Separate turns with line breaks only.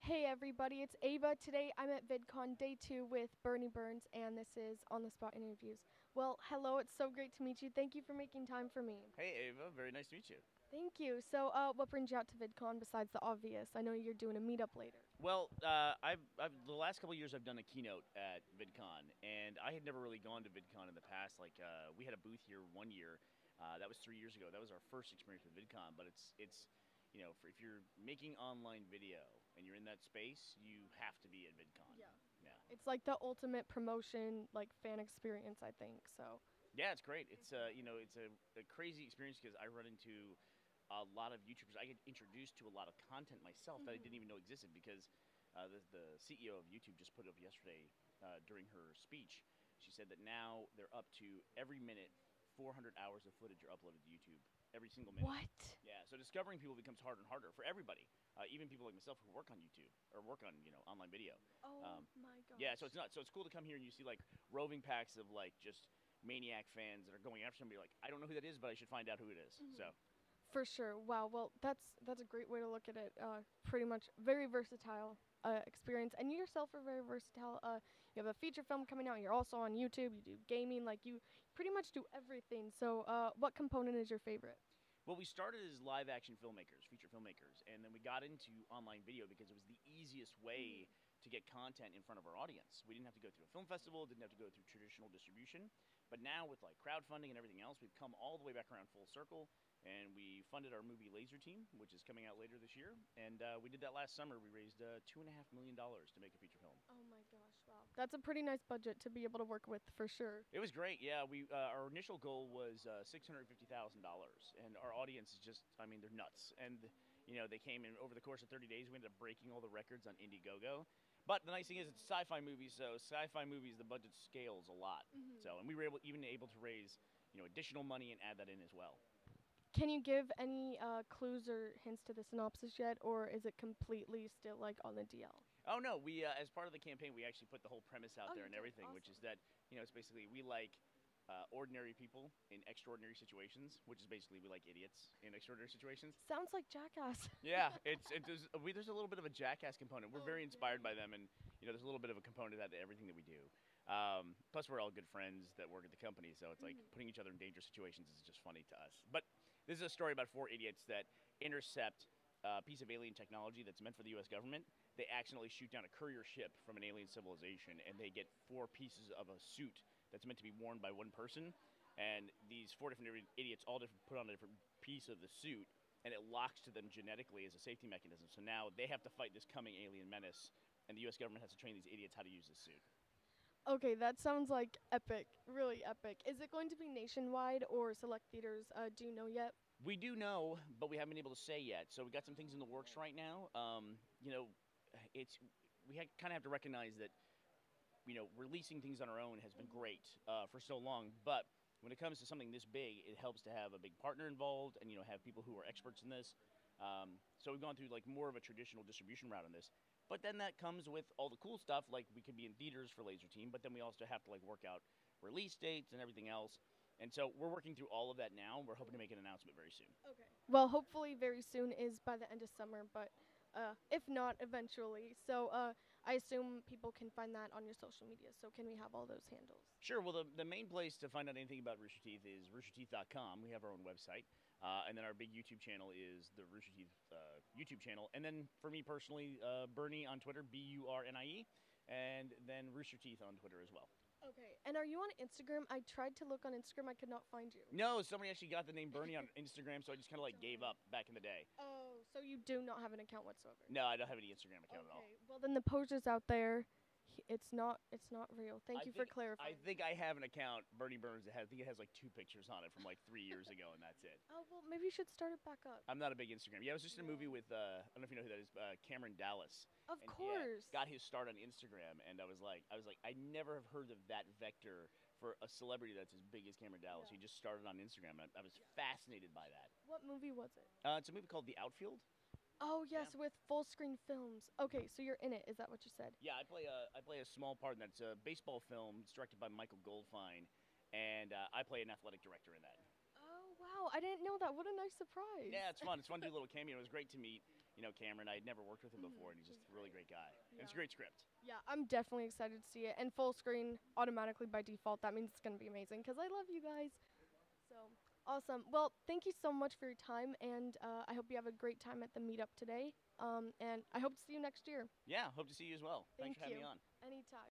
Hey everybody, it's Ava. Today I'm at Vidcon Day 2 with Burnie Burns, and this is On the Spot Interviews. Well, hello, it's so great to meet you. Thank you for making time for me.
Hey Ava, very nice to meet you.
Thank you. So, what brings you out to Vidcon besides the obvious? I know you're doing a meetup later.
Well, I've the last couple of years I've done a keynote at VidCon, and I had never really gone to VidCon in the past. We had a booth here one year. That was 3 years ago. That was our first experience with VidCon. But if you're making online video and you're in that space, you have to be at VidCon.
Yeah.
Yeah.
It's like the ultimate promotion, like fan experience, I think. So,
Yeah, it's great. It's a crazy experience because I run into a lot of YouTubers. I get introduced to a lot of content myself that I didn't even know existed because the CEO of YouTube just put it up yesterday during her speech. She said that now they're up to every minute 400 hours of footage are uploaded to YouTube every single minute.
what?
Yeah, so discovering people becomes harder and harder for everybody, even people like myself who work on YouTube or work on online video.
Oh my gosh.
Yeah, so it's nuts. So it's cool to come here and you see like roving packs of like just maniac fans that are going after somebody like I don't know who that is, but I should find out who it is. So
For sure. Wow. Well, that's a great way to look at it. Pretty much very versatile experience, and you yourself are very versatile. You have a feature film coming out. You're also on YouTube. You do gaming. Like you pretty much do everything. So, what component is your favorite?
well, we started as live action filmmakers, feature filmmakers, and then we got into online video because it was the easiest way to get content in front of our audience. We didn't have to go through a film festival, didn't have to go through traditional distribution. But now with like crowdfunding and everything else, we've come all the way back around full circle. And we funded our movie Laser Team, which is coming out later this year. And we did that last summer. We raised $2.5 million to make a feature film.
Oh my gosh! Wow. That's a pretty nice budget to be able to work with for sure.
It was great. Yeah, we our initial goal was $650,000, and our audience is just they're nuts. And they came in over the course of 30 days. We ended up breaking all the records on Indiegogo. But the nice thing is it's a sci-fi movie, so sci-fi movies the budget scales a lot. So and we were even able to raise additional money and add that in as well.
Can you give any clues or hints to the synopsis yet, or is it completely still like on the DL?
Oh no, we as part of the campaign we actually put the whole premise out
Oh,
there
you
and
did?
everything, which is that it's basically we like ordinary people in extraordinary situations, which is basically we like idiots in extraordinary situations.
Sounds like Jackass.
Yeah, there's a little bit of a jackass component. We're
Oh,
very inspired by
really?
them, and there's a little bit of a component of that to everything that we do. Plus, we're all good friends that work at the company, so it's like putting each other in dangerous situations is just funny to us. But this is a story about four idiots that intercept a piece of alien technology that's meant for the U.S. government. They accidentally shoot down a courier ship from an alien civilization, and they get four pieces of a suit that's meant to be worn by one person. And these four different idiots all put on a different piece of the suit, and it locks to them genetically as a safety mechanism. So now they have to fight this coming alien menace, and the U.S. government has to train these idiots how to use this suit.
Okay, that sounds like epic, really epic. Is it going to be nationwide or select theaters? Do you know yet?
We do know, but we haven't been able to say yet. So we got some things in the works right now. It's we kind of have to recognize that releasing things on our own has been great for so long, but when it comes to something this big, it helps to have a big partner involved and have people who are experts in this. So we've gone through like more of a traditional distribution route on this. But then that comes with all the cool stuff, like we could be in theaters for Laser Team, but then we also have to like work out release dates and everything else. And so we're working through all of that now. We're hoping to make an announcement very soon.
Okay. Well, hopefully very soon is by the end of summer, but if not, eventually. So I assume people can find that on your social media. So can we have all those handles?
Sure. Well, the main place to find out anything about Rooster Teeth is roosterteeth.com. We have our own website. And then our big YouTube channel is the Rooster Teeth YouTube channel. And then for me personally, Burnie on Twitter, Burnie, and then Rooster Teeth on Twitter as well.
Okay. And are you on Instagram? I tried to look on Instagram. I could not find you.
No, somebody actually got the name Burnie on Instagram, so I just kind of like gave up back in the day.
Oh, so you do not have an account whatsoever?
No, I don't have any Instagram account at all.
Okay. Well, then the posters out there, it's not real. Thank you for
I
clarifying.
think I have an account, Burnie Burns. I think it has like 2 pictures on it from like 3 years ago, and that's it.
Oh, well, maybe you should start it back up.
I'm not a big Instagram. Yeah, I was just in a movie with I don't know if you know who that is, Cameron Dallas.
Of
And
course.
got his start on Instagram, and I was like, I never have heard of that vector for a celebrity that's as big as Cameron Dallas.
Yeah.
He just started on Instagram, and I was fascinated by that.
What movie was it?
It's a movie called The Outfield.
Oh, yes, with Full Screen Films. Okay, so you're in it. Is that what you said?
Yeah, I play a small part in that. It's a baseball film. It's directed by Michael Goldfine, and I play an athletic director in that.
Oh, wow. I didn't know that. What a nice surprise.
Yeah, it's fun. It's fun to do a little cameo. It was great to meet, Cameron. I had never worked with him before, and he's just a really great It's a great script.
Yeah, I'm definitely excited to see it. And full screen automatically by default. That means it's going to be amazing because I love you guys. So awesome. Well, thank you so much for your time, and I hope you have a great time at the meetup today. And I hope to see you next year.
Yeah, hope to see you as well. Thanks for having me on.
Anytime.